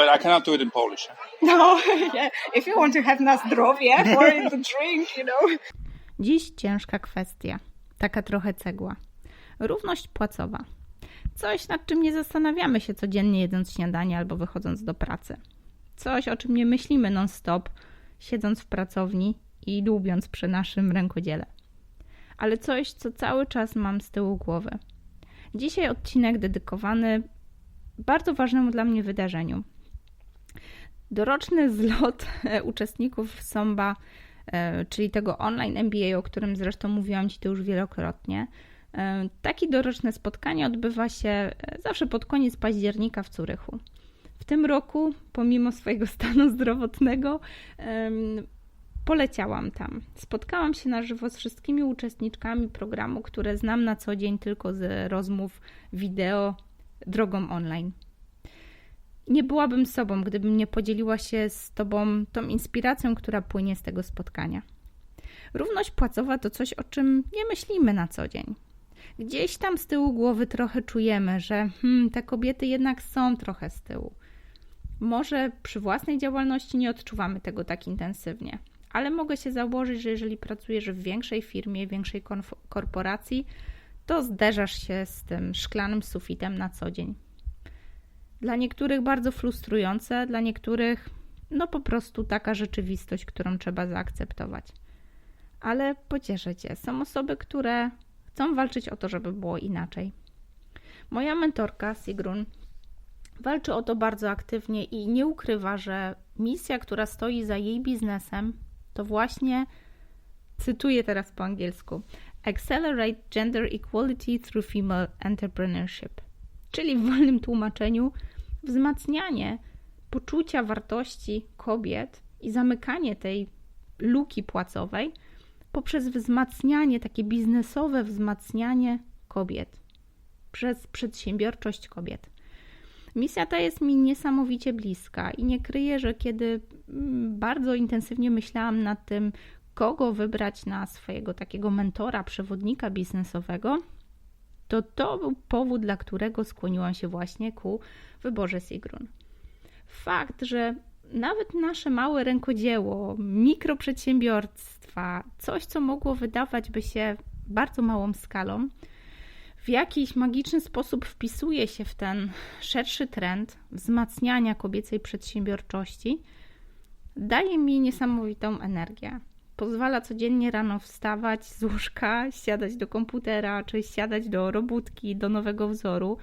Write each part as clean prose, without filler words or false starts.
but I cannot do it in Polish. No, yeah. If you want to have na zdrowie or to drink, Dziś ciężka kwestia, taka trochę cegła. Równość płacowa. Coś, nad czym nie zastanawiamy się codziennie jedząc śniadanie albo wychodząc do pracy. Coś, o czym nie myślimy non-stop, siedząc w pracowni i dłubiąc przy naszym rękodziele. Ale coś, co cały czas mam z tyłu głowy. Dzisiaj odcinek dedykowany bardzo ważnemu dla mnie wydarzeniu. Doroczny zlot uczestników SOMBA, czyli tego online MBA, o którym zresztą mówiłam Ci tu już wielokrotnie. Takie doroczne spotkanie odbywa się zawsze pod koniec października w Zurychu. W tym roku, pomimo swojego stanu zdrowotnego, poleciałam tam. Spotkałam się na żywo z wszystkimi uczestniczkami programu, które znam na co dzień tylko z rozmów wideo drogą online. Nie byłabym sobą, gdybym nie podzieliła się z Tobą tą inspiracją, która płynie z tego spotkania. Równość płacowa to coś, o czym nie myślimy na co dzień. Gdzieś tam z tyłu głowy trochę czujemy, że te kobiety jednak są trochę z tyłu. Może przy własnej działalności nie odczuwamy tego tak intensywnie, ale mogę się założyć, że jeżeli pracujesz w większej firmie, większej korporacji, to zderzasz się z tym szklanym sufitem na co dzień. Dla niektórych bardzo frustrujące, dla niektórych po prostu taka rzeczywistość, którą trzeba zaakceptować. Ale pocieszę Cię, są osoby, które chcą walczyć o to, żeby było inaczej. Moja mentorka Sigrun walczy o to bardzo aktywnie i nie ukrywa, że misja, która stoi za jej biznesem, to właśnie, cytuję teraz po angielsku, Accelerate Gender Equality through Female Entrepreneurship, czyli w wolnym tłumaczeniu wzmacnianie poczucia wartości kobiet i zamykanie tej luki płacowej poprzez wzmacnianie, takie biznesowe wzmacnianie kobiet, przez przedsiębiorczość kobiet. Misja ta jest mi niesamowicie bliska i nie kryję, że kiedy bardzo intensywnie myślałam nad tym, kogo wybrać na swojego takiego mentora, przewodnika biznesowego, to był powód, dla którego skłoniłam się właśnie ku wyborze Sigrun. Fakt, że nawet nasze małe rękodzieło, mikroprzedsiębiorstwa, coś, co mogło wydawać by się bardzo małą skalą, w jakiś magiczny sposób wpisuje się w ten szerszy trend wzmacniania kobiecej przedsiębiorczości, daje mi niesamowitą energię. Pozwala codziennie rano wstawać z łóżka, siadać do komputera, czy siadać do robótki, do nowego wzoru,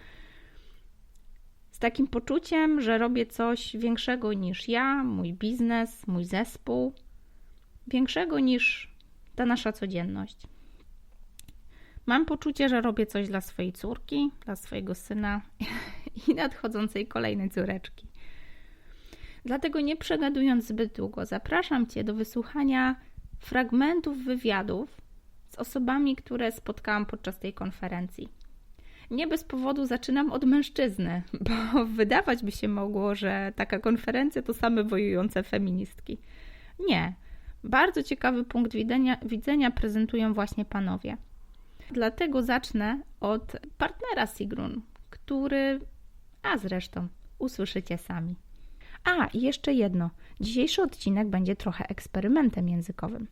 z takim poczuciem, że robię coś większego niż ja, mój biznes, mój zespół, większego niż ta nasza codzienność. Mam poczucie, że robię coś dla swojej córki, dla swojego syna i nadchodzącej kolejnej córeczki. Dlatego nie przegadując zbyt długo, zapraszam Cię do wysłuchania fragmentów wywiadów z osobami, które spotkałam podczas tej konferencji. Nie bez powodu zaczynam od mężczyzny, bo wydawać by się mogło, że taka konferencja to same wojujące feministki. Nie. Bardzo ciekawy punkt widzenia prezentują właśnie panowie. Dlatego zacznę od partnera Sigrun, który, zresztą, usłyszycie sami. I jeszcze jedno. Dzisiejszy odcinek będzie trochę eksperymentem językowym.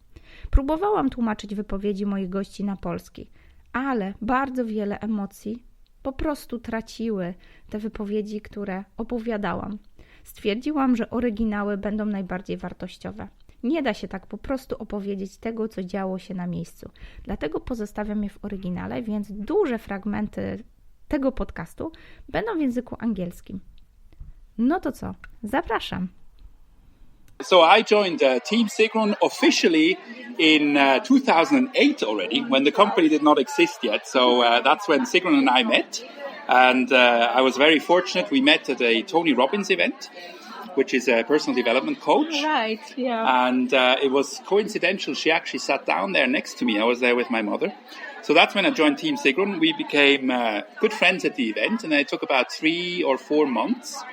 Próbowałam tłumaczyć wypowiedzi moich gości na polski, ale bardzo wiele emocji po prostu traciły te wypowiedzi, które opowiadałam. Stwierdziłam, że oryginały będą najbardziej wartościowe. Nie da się tak po prostu opowiedzieć tego, co działo się na miejscu. Dlatego pozostawiam je w oryginale, więc duże fragmenty tego podcastu będą w języku angielskim. No to co? Zapraszam. So I joined Team Sigrun officially in 2008 already, when the company did not exist yet. So that's when Sigrun and I met. And I was very fortunate. We met at a Tony Robbins event, which is a personal development coach. Right, yeah. And it was coincidental. She actually sat down there next to me. I was there with my mother. So that's when I joined Team Sigrun. We became good friends at the event, and it took about 3 or 4 months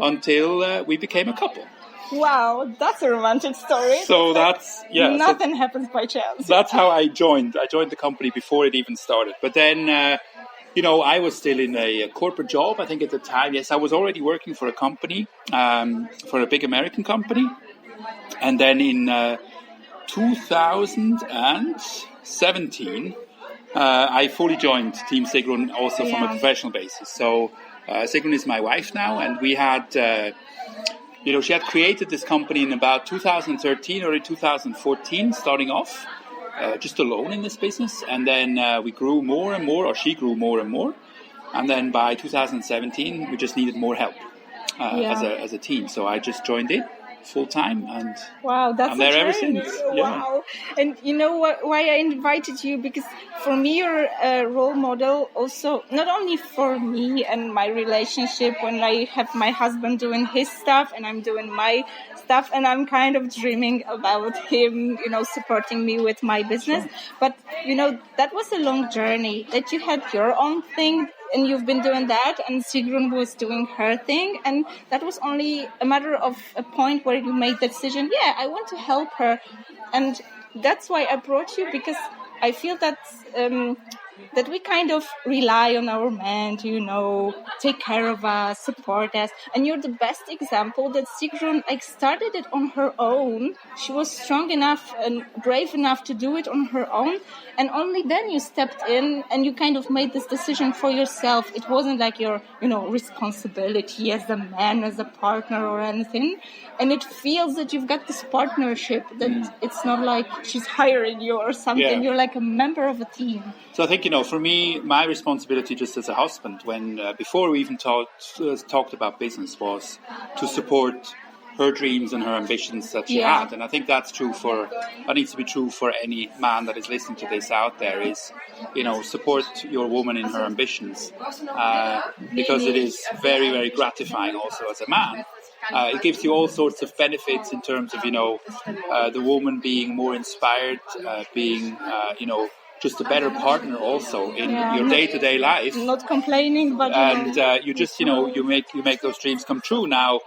until we became a couple. Wow, that's a romantic story. So that's, Nothing happens by chance. That's how I joined. I joined the company before it even started. But then I was still in a corporate job, I think at the time. Yes, I was already working for a company, for a big American company. And then in 2017, I fully joined Team Sigrun also from a professional basis. So Sigrun is my wife now, and we had, she had created this company in about 2013 or 2014, starting off. Just alone in this business, and then we grew more and more, or she grew more and more, and then by 2017 we just needed more help as a team. So I just joined in full time, and wow, that's I'm there ever since. Wow! And you know why I invited you? Because for me, you're a role model. Also, not only for me and my relationship when I have my husband doing his stuff and I'm doing my stuff, and I'm kind of dreaming about him, supporting me with my business. But that was a long journey. That you had your own thing. And you've been doing that, and Sigrun was doing her thing, and that was only a matter of a point where you made the decision, I want to help her. And that's why I brought you, because I feel that that we kind of rely on our men to, take care of us, support us. And you're the best example that Sigrun started it on her own. She was strong enough and brave enough to do it on her own. And only then you stepped in and you kind of made this decision for yourself. It wasn't like your, responsibility as a man, as a partner or anything. And it feels that you've got this partnership, that it's not like she's hiring you or something. Yeah. You're like a member of a team. So I think, for me, my responsibility just as a husband, when before we even talked about business, was to support her dreams and her ambitions that she had. And I think that needs to be true for any man that is listening to this out there, is, support your woman in her ambitions, because it is very, very gratifying also as a man. It gives you all sorts of benefits in terms of, the woman being more inspired, being, just a better partner also in your day-to-day life. Not complaining, but... And you just, you make those dreams come true. Now,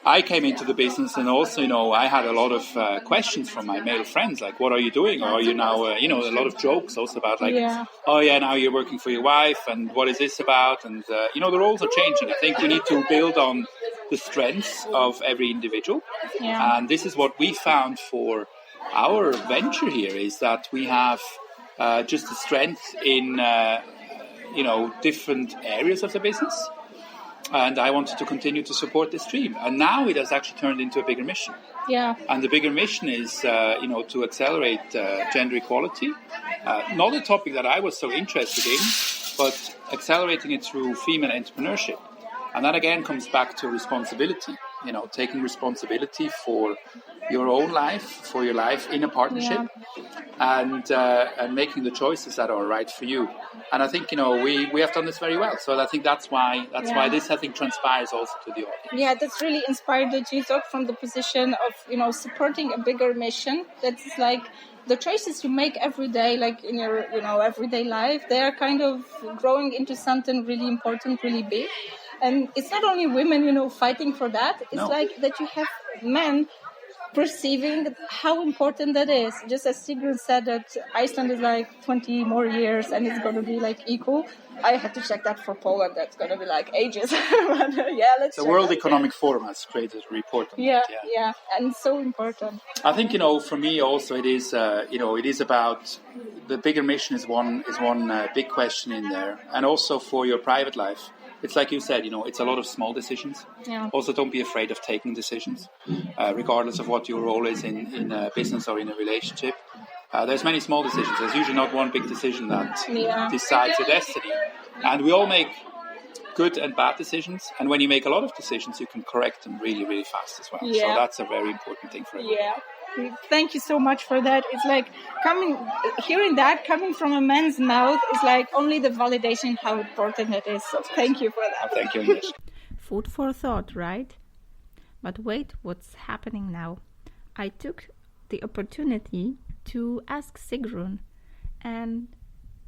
I came into the business, and also, I had a lot of questions from my male friends, like, what are you doing? Or are you now, a lot of jokes also about, like, now you're working for your wife, and what is this about? And, the roles are changing. I think we need to build on the strengths of every individual. Yeah. And this is what we found for our venture here, is that we have... just the strength in, different areas of the business. And I wanted to continue to support this dream. And now it has actually turned into a bigger mission. Yeah. And the bigger mission is, to accelerate gender equality. Not a topic that I was so interested in, but accelerating it through female entrepreneurship. And that again comes back to responsibility, taking responsibility for your own life, for your life in a partnership, and making the choices that are right for you. And I think, we have done this very well. So I think that's why this, I think, transpires also to the audience. Yeah, that's really inspired that you talk from the position of, supporting a bigger mission. That's like the choices you make every day, like in your, everyday life, they are kind of growing into something really important, really big. And it's not only women, fighting for that. It's like that you have men perceiving how important that is. Just as Sigrun said that Iceland is like 20 more years and it's going to be like equal. I had to check that for Poland. That's going to be like ages. But, let's the World Economic Forum has created a report on that. Yeah, and it's so important. I think, for me also it is, it is about the bigger mission is one big question in there. And also for your private life. It's like you said, it's a lot of small decisions. Yeah. Also, don't be afraid of taking decisions, regardless of what your role is in a business or in a relationship. There's many small decisions. There's usually not one big decision that decides your destiny. And we all make good and bad decisions. And when you make a lot of decisions, you can correct them really, really fast as well. Yeah. So that's a very important thing for everyone. Yeah. Thank you so much for that. It's like hearing that coming from a man's mouth is like only the validation how important it is. So thank you for that. Thank you, Ines. Food for thought, right? But wait, what's happening now? I took the opportunity to ask Sigrun, and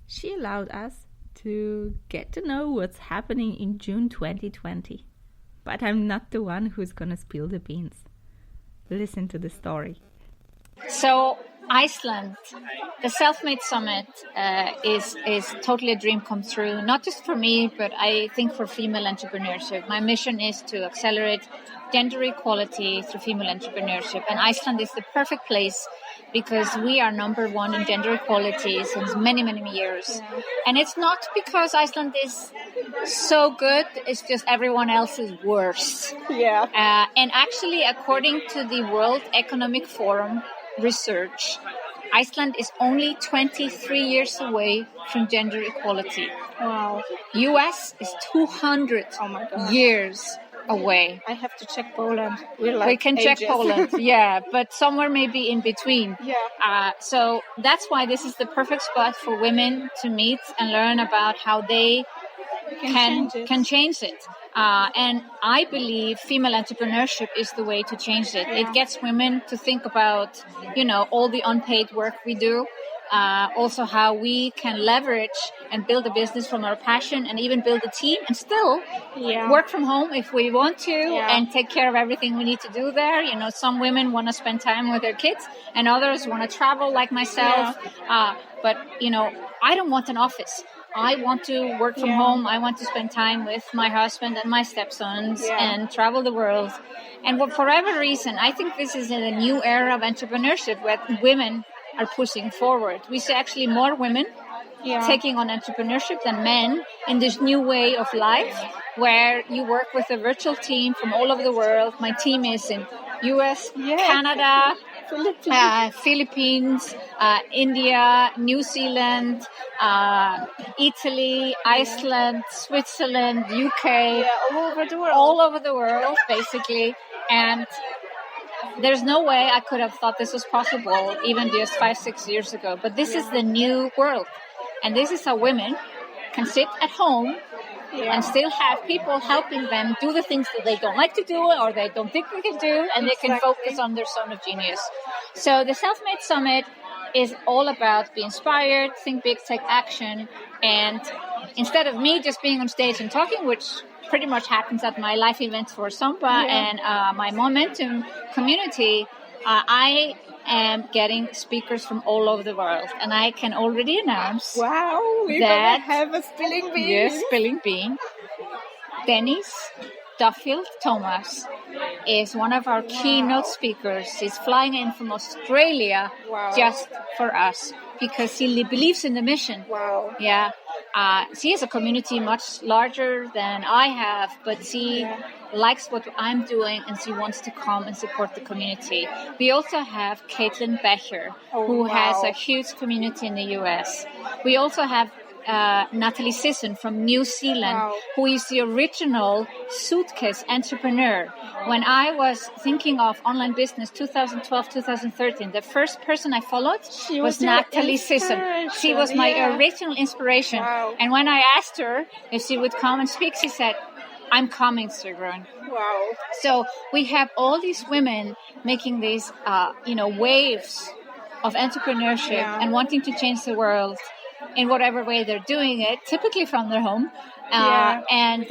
she allowed us to get to know what's happening in June 2020. But I'm not the one who's gonna spill the beans. Listen to the story. So Iceland, the Self-Made Summit is totally a dream come true, not just for me, but I think for female entrepreneurship. My mission is to accelerate gender equality through female entrepreneurship, and Iceland is the perfect place because we are number one in gender equality since many, many years. Yeah. And it's not because Iceland is so good, it's just everyone else is worse. Yeah. And actually, according to the World Economic Forum research, Iceland is only 23 years away from gender equality. Wow. US is 200 years away. I have to check Poland. We can check Poland, yeah, but somewhere maybe in between. Yeah. So that's why this is the perfect spot for women to meet and learn about how they can change it. And I believe female entrepreneurship is the way to change it. It gets women to think about, all the unpaid work we do. Also how we can leverage and build a business from our passion and even build a team and still work from home if we want to and take care of everything we need to do there. Some women want to spend time with their kids and others want to travel like myself. But I don't want an office. I want to work from home. I want to spend time with my husband and my stepsons and travel the world. And for whatever reason, I think this is in a new era of entrepreneurship where women are pushing forward. We see actually more women taking on entrepreneurship than men in this new way of life where you work with a virtual team from all over the world. My team is in US, Canada, Philippines, India, New Zealand, Italy, Iceland, Switzerland, UK, all over the world, basically. And there's no way I could have thought this was possible even just 5-6 years ago. But this is the new world. And this is how women can sit at home and still have people helping them do the things that they don't like to do or they don't think they can do, and they can focus on their zone of genius. So the Self-Made Summit is all about be inspired, think big, take action, and instead of me just being on stage and talking, which pretty much happens at my life events for Sampa and my Momentum community, I am getting speakers from all over the world, and I can already announce we're gonna have a spilling bean. Yes, spilling bean. Dennis Duffield Thomas is one of our keynote speakers. He's flying in from Australia just for us because he believes in the mission. Wow. Yeah. She has a community much larger than I have, but she likes what I'm doing and she wants to come and support the community. We also have Caitlin Becher, who has a huge community in the US. We also have Natalie Sisson from New Zealand, who is the original suitcase entrepreneur. When I was thinking of online business 2012, 2013, the first person I followed was Natalie Sisson. She was my original inspiration. Wow. And when I asked her if she would come and speak, she said, "I'm coming, Sigrun." Wow. So we have all these women making these, waves of entrepreneurship and wanting to change the world in whatever way they're doing it, typically from their home. And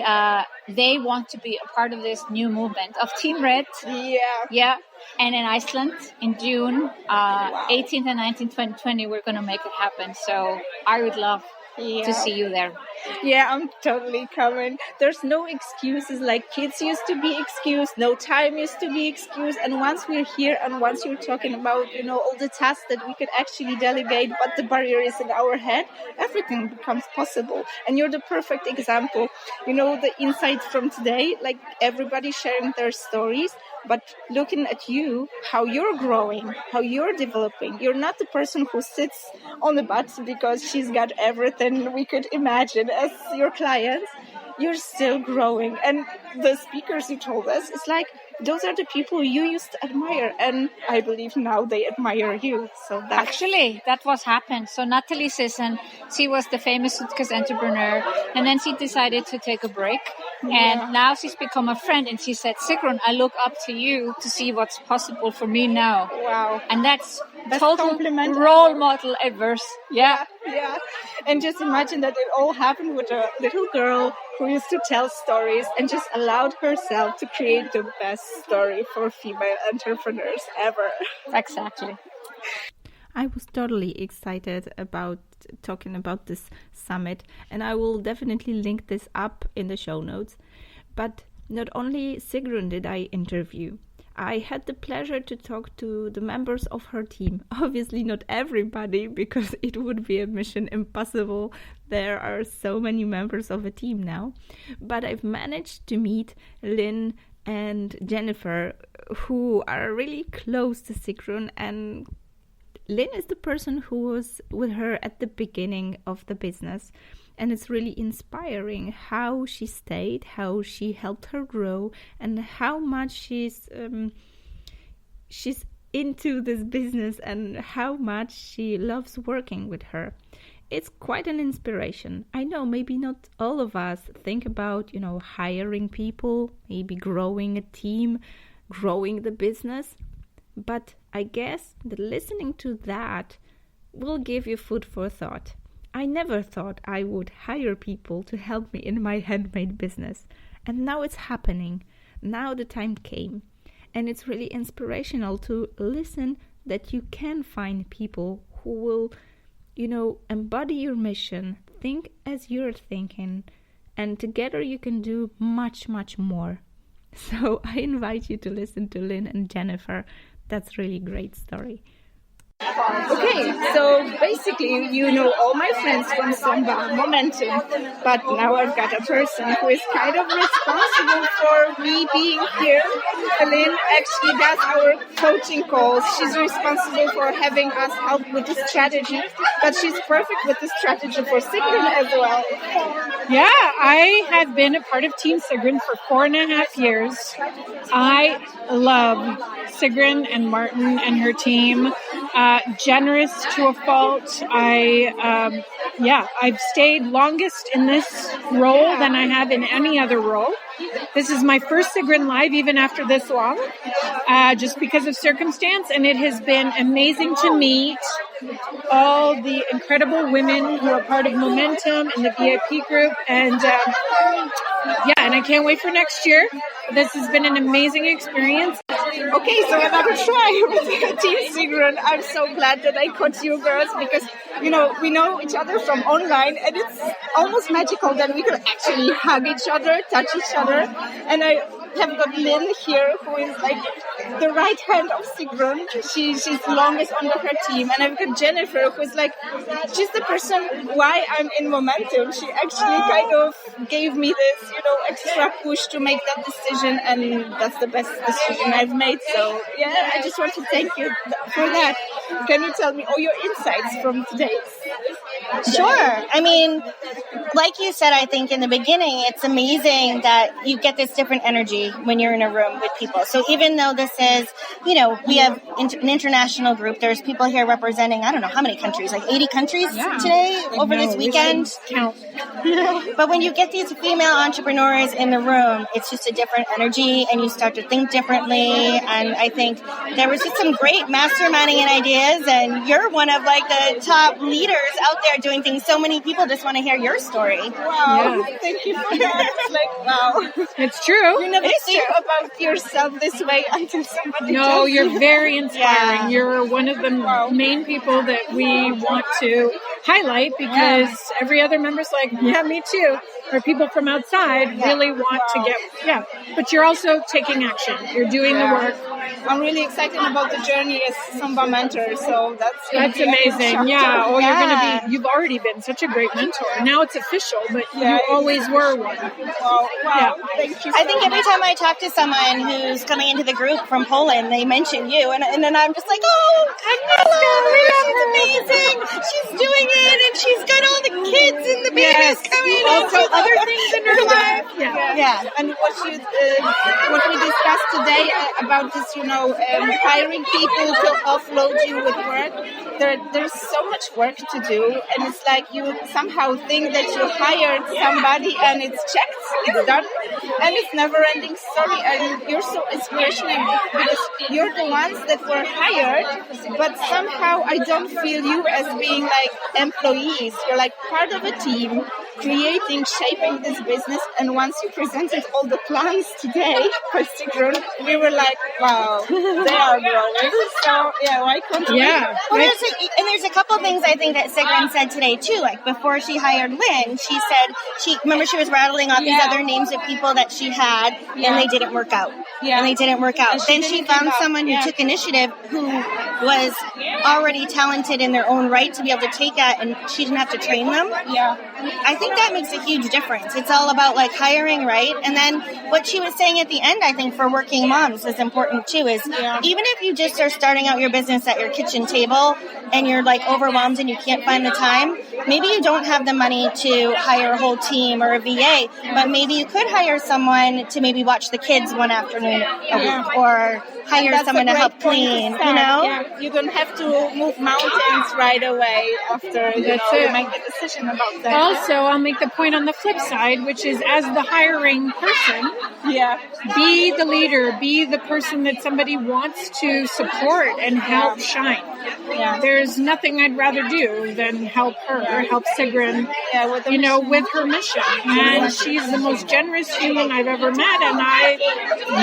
they want to be a part of this new movement of Team Red. Yeah. And in Iceland in June 18th and 19th, 2020, we're going to make it happen. So I would love to see you there. Yeah, I'm totally coming. There's no excuses like kids used to be excused, no time used to be excused. And once we're here and once you're talking about, all the tasks that we could actually delegate, but the barrier is in our head, everything becomes possible. And you're the perfect example. The insights from today, like everybody sharing their stories, but looking at you, how you're growing, how you're developing. You're not the person who sits on the butt because she's got everything we could imagine as your clients. You're still growing. And the speakers you told us, it's like those are the people you used to admire. And I believe now they admire you. So actually, that was happened. So Natalie Sisson, she was the famous suitcase entrepreneur. And then she decided to take a break. And now she's become a friend. And she said, "Sigrun, I look up to you to see what's possible for me now." Wow. And that's total role model adverse. Yeah. And just imagine that it all happened with a little girl who used to tell stories and just allowed herself to create the best story for female entrepreneurs ever. Exactly. I was totally excited about talking about this summit, and I will definitely link this up in the show notes. But not only Sigrun did I interview, I had the pleasure to talk to the members of her team. Obviously not everybody, because it would be a mission impossible. There are so many members of a team now. But I've managed to meet Lynn and Jennifer, who are really close to Sigrun, and Lynn is the person who was with her at the beginning of the business. And it's really inspiring how she stayed, how she helped her grow, and how much she's into this business and how much she loves working with her. It's quite an inspiration. I know maybe not all of us think about, hiring people, maybe growing a team, growing the business. But I guess that listening to that will give you food for thought. I never thought I would hire people to help me in my handmade business. And now it's happening. Now the time came. And it's really inspirational to listen that you can find people who will, embody your mission, think as you're thinking, and together you can do much, much more. So I invite you to listen to Lynn and Jennifer. That's really great story. Okay, so basically, all my friends from Samba, Momentum, but now I've got a person who is kind of responsible for me being here. Lynn actually does our coaching calls. She's responsible for having us help with the strategy, but she's perfect with the strategy for Sigrun as well. Yeah, I have been a part of Team Sigrun for 4.5 years. I love Sigrun and Martin and her team. Generous to a fault. I've stayed longest in this role than I have in any other role. This is my first Sigrun Live, even after this long, just because of circumstance, and it has been amazing to meet all the incredible women who are part of Momentum and the VIP group, and and I can't wait for next year. This has been an amazing experience. Okay, so another try with Team Sigrun. I'm so glad that I caught you girls because, we know each other from online, and it's almost magical that we can actually hug each other, touch each other. And I have got Lynn here, who is like the right hand of Sigrun. She's longest under her team. And I've got Jennifer, who's like, she's the person why I'm in Momentum. She actually kind of gave me this, extra push to make that decision, and that's the best decision I've made. So, I just want to thank you for that. Can you tell me all your insights from today? Sure. I mean, like you said, I think in the beginning, it's amazing that you get this different energy when you're in a room with people. So even though this is, we have an international group, there's people here representing, I don't know how many countries, like 80 countries today over this weekend. Count. But when you get these female entrepreneurs in the room, it's just a different energy and you start to think differently. And I think there was just some great masterminding and ideas, and you're one of like the top leaders out there doing things. So many people just want to hear your story. Wow. Yeah. Thank you for that. It's like, wow. It's true. You never think about yourself this way until somebody No, tells you're you. very inspiring. You're one of the main people that we want to highlight because every other member's like, yeah, me too. Or people from outside really want to get, but you're also taking action. You're doing the work. I'm really excited about the journey as Samba mentor, so that's amazing. You've already been such a great mentor. Now it's official, but you always were one. Wow. Thank you. I think every time I talk to someone who's coming into the group from Poland, they mention you, and then I'm just like, Agnieszka, amazing. She's doing it, and she's got all the kids and the babies coming. Also other things in her life. And what we discussed today about this, hiring people to offload you with work, there's so much work to do, and it's like you somehow think that you hired somebody and it's checked, it's done, and it's never-ending story, and you're so inspirational because you're the ones that were hired, but somehow I don't feel you as being like employees. You're like part of a team. creating, shaping this business. And once you presented all the plans today for Sigrun, we were like, wow, they are growing. So yeah, why can't we? Yeah. Well, there's a couple things I think that Sigrun said today too. Like before she hired Lynn, she said she was rattling off these other names of people that she had, and they didn't work out. Yeah. And they didn't work out. Then she found someone who Yeah. took initiative, who was already talented in their own right to be able to take that, and she didn't have to train them. Yeah. I think that makes a huge difference. It's all about like hiring right. And then what she was saying at the end, I think for working moms is important too, is even if you just are starting out your business at your kitchen table and you're like overwhelmed and you can't find the time, maybe you don't have the money to hire a whole team or a VA, but maybe you could hire someone to maybe watch the kids one afternoon a week, or hire someone to help clean, you know? Yeah. You don't have to move mountains right away after you make the decision about that. Also, I'll make the point on the flip side, which is as the hiring person, be the leader, be the person that somebody wants to support and help shine. Yeah. There's nothing I'd rather do than help her, help Sigrun, with her mission. And she's the most generous human I've ever met, and I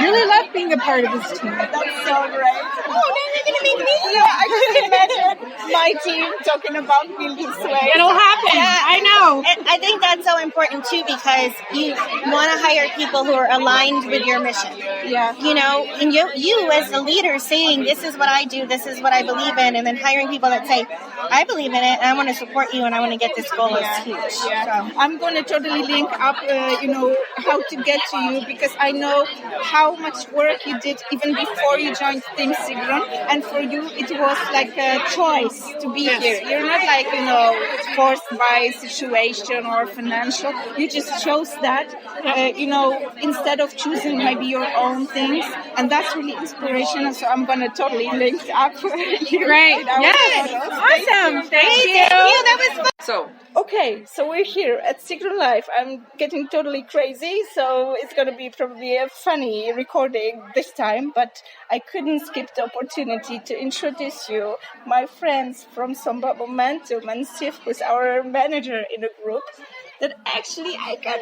really love being a part of this team. That's so great. Oh, then you're going to meet me. Yeah, I can imagine my team talking about me this way. It'll happen. Yeah. I know. And I think that's so important too, because you want to hire people who are aligned with your mission. Yeah. You know, and you as a leader saying, this is what I do, this is what I believe in, and then hiring people that say, I believe in it, and I want to support you, and I want to get this goal is huge. Yeah. So. I'm going to totally link up, how to get to you, because I know how much work you did even before you joined Team Sigrun, and for you it was like a choice to be here. You're not like, forced by situation or financial. You just chose that, instead of choosing maybe your own things, and that's really inspirational. So I'm going to totally link up. Great. Yes. Awesome. Thank you. That was fun. So we're here at Sigrun Live. I'm getting totally crazy, so it's going to be probably a funny recording this time, but I couldn't skip the opportunity to introduce you, my friends from Somba Momentum, and Sif, who's our manager in the group, that actually I can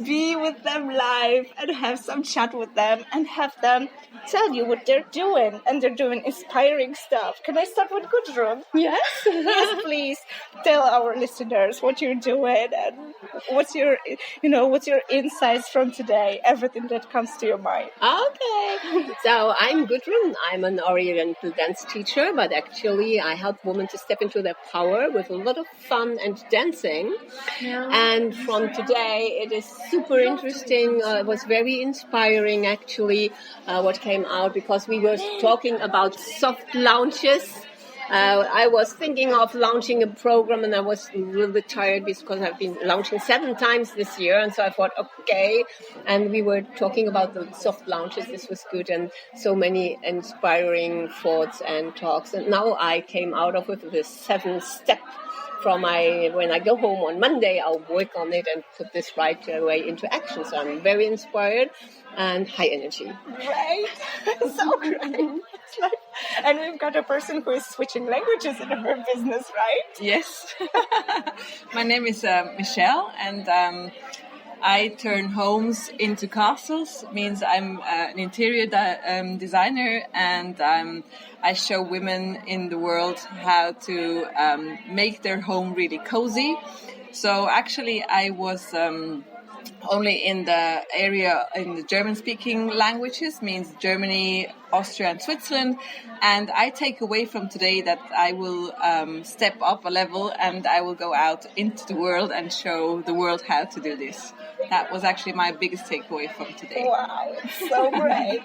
be with them live and have some chat with them and have them tell you what they're doing, and they're doing inspiring stuff. Can I start with Gudrun? Yes. Yes, please tell our listeners what you're doing and what's your insights from today, everything that comes to your mind. Okay. So I'm Gudrun. I'm an Oriental dance teacher, but actually I help women to step into their power with a lot of fun and dancing. Yeah. And from today, it is super interesting. It was very inspiring, actually, what came out, because we were talking about soft launches. I was thinking of launching a program, and I was a little bit tired because I've been launching 7 times this year. And so I thought, okay. And we were talking about the soft launches. This was good, and so many inspiring thoughts and talks. And now I came out of it with this 7-step when I go home on Monday, I'll work on it and put this right away into action. So I'm very inspired and high energy. Right. So great. And we've got a person who is switching languages in her business, right? Yes. My name is Michelle, and I turn homes into castles. Means I'm an interior designer, and I show women in the world how to make their home really cozy. So actually I was only in the area in the German-speaking languages, means Germany, Austria and Switzerland. And I take away from today that I will step up a level, and I will go out into the world and show the world how to do this. That was actually my biggest takeaway from today. Wow, it's so great.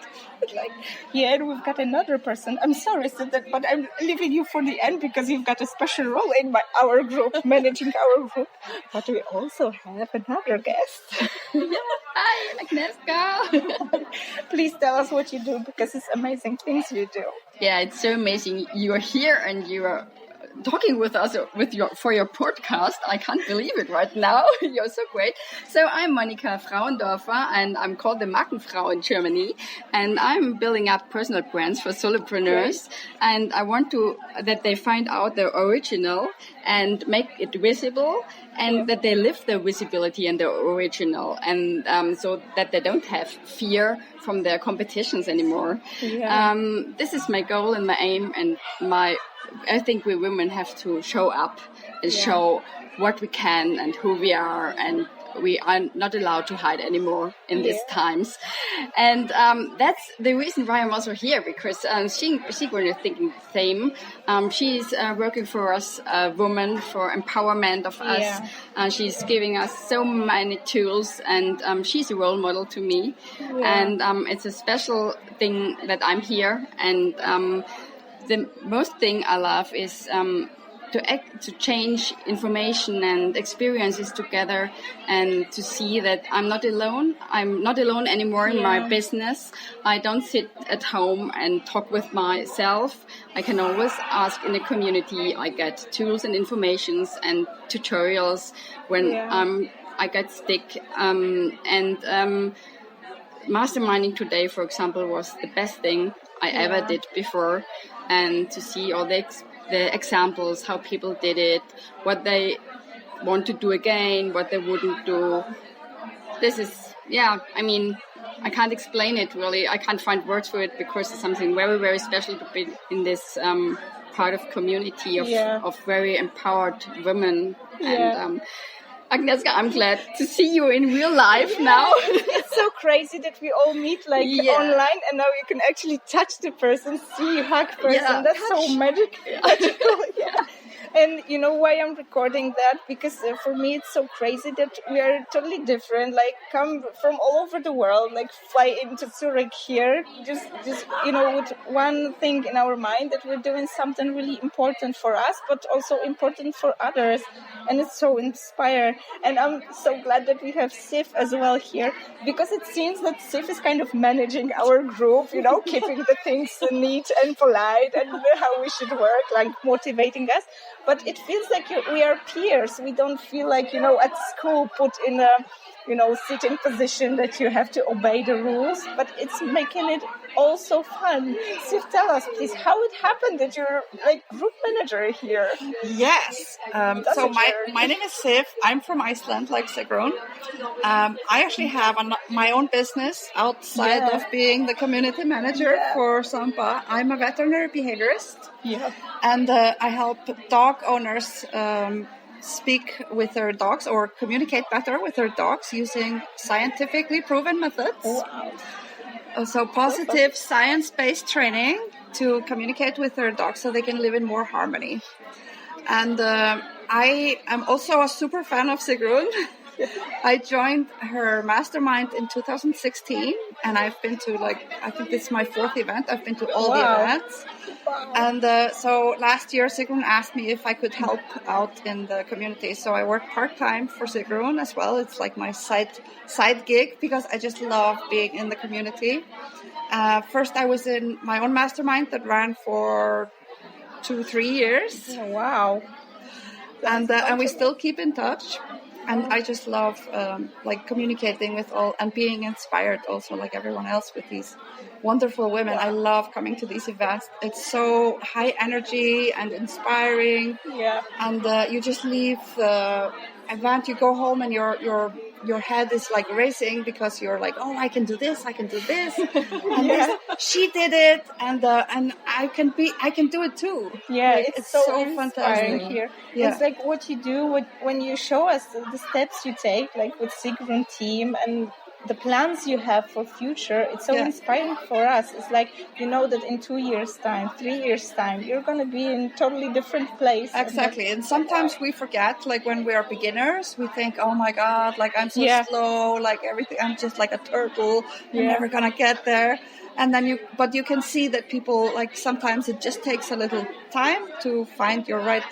And we've got another person. I'm sorry, but I'm leaving you for the end because you've got a special role in our group, managing our group. But we also have another guest. Hi, Agnieszka. Please tell us what you do, because it's amazing things you do. Yeah, it's so amazing. You are here and you are talking with us for your podcast. I can't believe it right now. You're so great. So I'm Monika Frauendorfer, and I'm called the Markenfrau in Germany, and I'm building up personal brands for solopreneurs. And I want that they find out their original and make it visible, and that they live their visibility and their original, and so that they don't have fear from their competitions anymore. This is my goal and my aim, and I think we women have to show up and show what we can and who we are, and we are not allowed to hide anymore in these times. And that's the reason why I'm also here, because Sigrun is thinking the same. She's working for us, women, for empowerment of us. She's giving us so many tools, and she's a role model to me. And it's a special thing that I'm here. And the most thing I love is to change information and experiences together, and to see that I'm not alone. I'm not alone anymore in my business. I don't sit at home and talk with myself. I can always ask in the community. I get tools and informations and tutorials when I get stuck. Masterminding today, for example, was the best thing I ever did before, and to see all the examples, how people did it, what they want to do again, what they wouldn't do. This is, I mean, I can't explain it really. I can't find words for it, because it's something very, very special to be in this part of community of very empowered women. And Agnieszka, I'm glad to see you in real life now. It's so crazy that we all meet online, and now you can actually touch the person, see, hug person. That's so magical. And you know why I'm recording that? Because for me it's so crazy that we are totally different. Like, come from all over the world, like fly into Zurich here, just with one thing in our mind, that we're doing something really important for us, but also important for others. And it's so inspiring. And I'm so glad that we have Sif as well here, because it seems that Sif is kind of managing our group, keeping the things neat and polite, and how we should work, like motivating us. But it feels like we are peers. We don't feel like, at school put in a, sitting position that you have to obey the rules. But it's making it also fun. Sif, tell us, please, how it happened that you're like group manager here. Yes. So my name is Sif. I'm from Iceland, like Sigrun. I actually have my own business outside of being the community manager for Sampa. I'm a veterinary behaviorist. And I help dog owners speak with their dogs or communicate better with their dogs using scientifically proven methods. So positive science-based training to communicate with their dogs so they can live in more harmony. And I am also a super fan of Sigrun. I joined her mastermind in 2016, and I've been to I think this is my 4th event. I've been to all the events. And so last year, Sigrun asked me if I could help out in the community. So I work part-time for Sigrun as well. It's like my side gig, because I just love being in the community. First, I was in my own mastermind that ran for 2-3 years. Oh, wow. And we still keep in touch. And I just love communicating with all and being inspired also, like everyone else, with these wonderful women. I love coming to these events. It's so high energy and inspiring. And you just leave the event, you go home, and your head is like racing, because you're like, oh, I can do this. And she did it, and I can do it too. It's so fantastic here. It's like what you do when you show us the steps you take, like with Sigrun team, and the plans you have for future. It's so inspiring for us. It's like, that in 2 years time, 3 years time, you're going to be in a totally different place. Exactly. And sometimes we forget, like when we are beginners, we think, oh my God, like I'm so slow, like everything, I'm just like a turtle. I'm never going to get there. and then you can see that people, like, sometimes it just takes a little time to find your right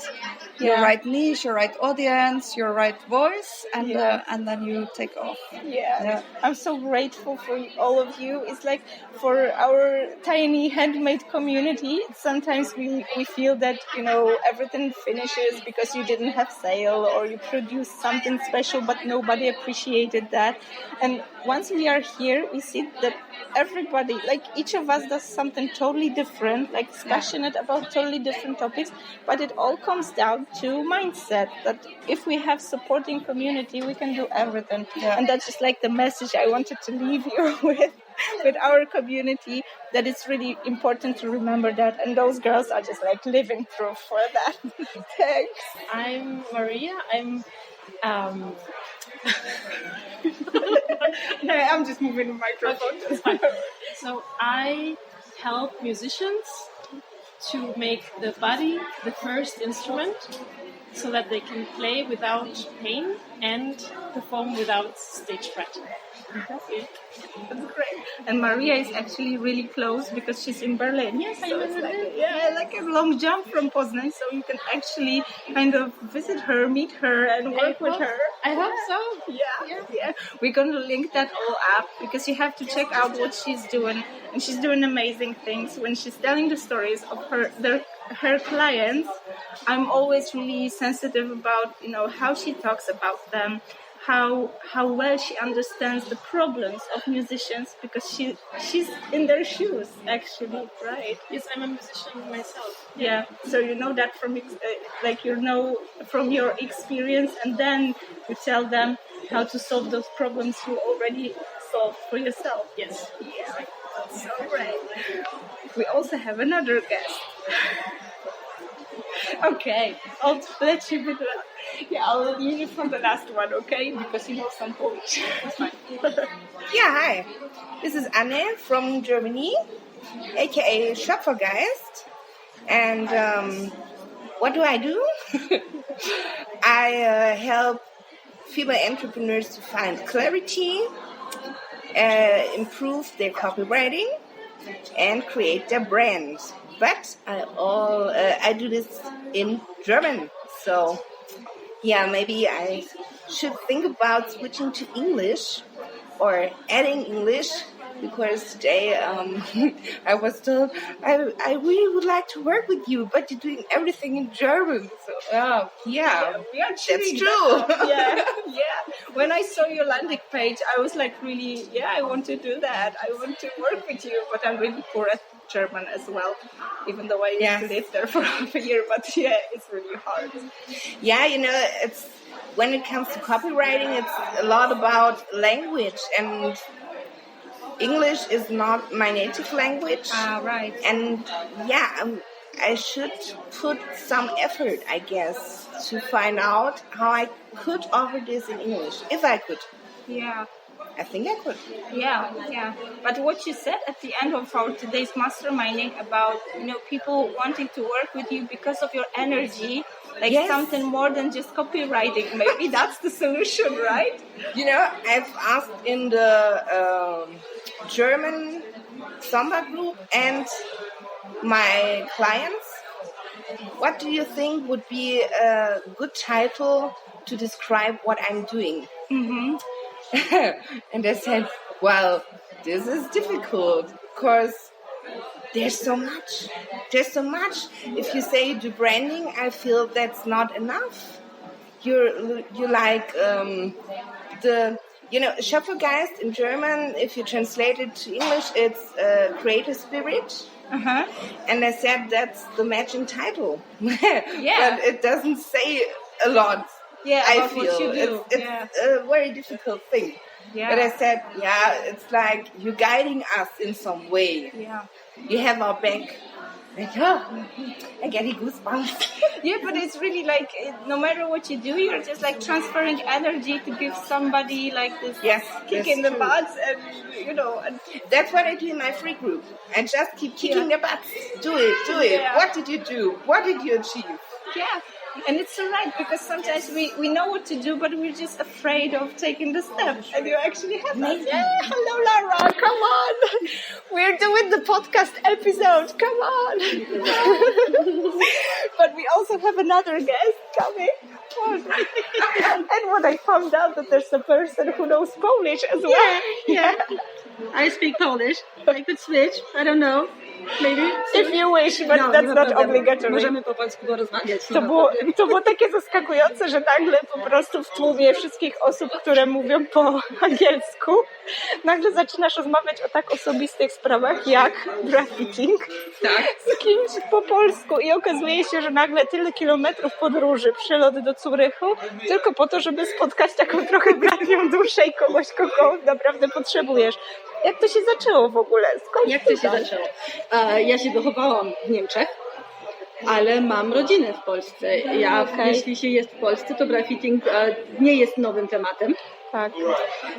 niche, your right audience, your right voice, and then you take off. Yeah, I'm so grateful for all of you. It's like for our tiny handmade community, sometimes we feel that, you know, everything finishes because you didn't have sale or you produced something special, but nobody appreciated that. And once we are here, we see that everybody, like each of us does something totally different, like passionate about totally different topics, but it all comes down to mindset, that if we have supporting community, we can do everything. And that's just like the message I wanted to leave you with our community, that it's really important to remember that, and those girls are just like living proof for that. Thanks. I'm Maria. I'm I'm just moving the microphone. Okay. So I help musicians to make the body the first instrument, so that they can play without pain and perform without stage fright. That's great. And Maria is actually really close because she's in Berlin. Yes, I'm in Berlin. Like a long jump from Poznan, so you can actually kind of visit her, meet her, and work with her. I hope so. Yeah. We're going to link that all up because you have to check out what she's doing, and she's doing amazing things. When she's telling the stories of her clients, I'm always really sensitive about, you know, how she talks about them, how well she understands the problems of musicians, because she's in their shoes, actually, right? Yes, I'm a musician myself. Yeah, so you know that from from your experience, and then you tell them how to solve those problems you already solved for yourself. Yes. Yeah, that's so great. We also have another guest. Okay, I'll let you with that. Yeah, I'll leave you from the last one, okay? Because you know some Polish. That's fine. Yeah, hi. This is Anne from Germany, aka Schöpfergeist. And what do? I help female entrepreneurs to find clarity, improve their copywriting, and create their brand. But I do this in German, so yeah, maybe I should think about switching to English or adding English, because today I was told I really would like to work with you, but you're doing everything in German. So that's true. Yeah. When I saw your landing page, I was like, really, I want to do that. I want to work with you, but I'm really poor at German as well, even though I used to live there for half a year, but it's really hard. Yeah, you know, it's when it comes to copywriting, it's a lot about language, and English is not my native language. Right. And I should put some effort, I guess, to find out how I could offer this in English, if I could. Yeah. I think I could. Yeah. But what you said at the end of our today's masterminding about, you know, people wanting to work with you because of your energy, like something more than just copywriting. Maybe that's the solution, right? You know, I've asked in the German Samba group and my clients, what do you think would be a good title to describe what I'm doing? Mm-hmm. And I said, well, this is difficult because there's so much. If you say you do branding, I feel that's not enough. You like Schöpfergeist in German. If you translate it to English, it's creative spirit. Uh-huh. And I said that's the matching title. But it doesn't say a lot. Yeah, I feel what you do. it's a very difficult thing. Yeah. But I said, it's like you're guiding us in some way. Yeah. You have our back. Like, I get goosebumps. Yeah, but it's really like, no matter what you do, you're just like transferring energy to give somebody like this kick in the butt, and you know. And that's what I do in my free group. I just keep kicking their butts. Do it. Yeah. What did you do? What did you achieve? Yeah. And it's all right, because sometimes we know what to do, but we're just afraid of taking the step. And you actually have that. Yeah, hello, Lara. Come on. We're doing the podcast episode. Come on. But we also have another guest coming. And when I found out that there's a person who knows Polish as well. Yeah. I speak Polish. I could switch. I don't know. Maybe. If you wish, but that's not obligatory. Możemy po polsku porozmawiać. To było takie zaskakujące, że nagle po prostu w tłumie wszystkich osób, które mówią po angielsku, nagle zaczynasz rozmawiać o tak osobistych sprawach jak graffitiing z kimś po polsku i okazuje się, że nagle tyle kilometrów podróży, przylot do Zurychu, tylko po to, żeby spotkać taką trochę bratnią duszę i kogoś, kogo naprawdę potrzebujesz. Jak to się zaczęło w ogóle? Skąd Jak to się zaczęło? Ja się wychowałam w Niemczech, ale mam rodzinę w Polsce. Jeśli się jest w Polsce, to graffitiing nie jest nowym tematem. Tak.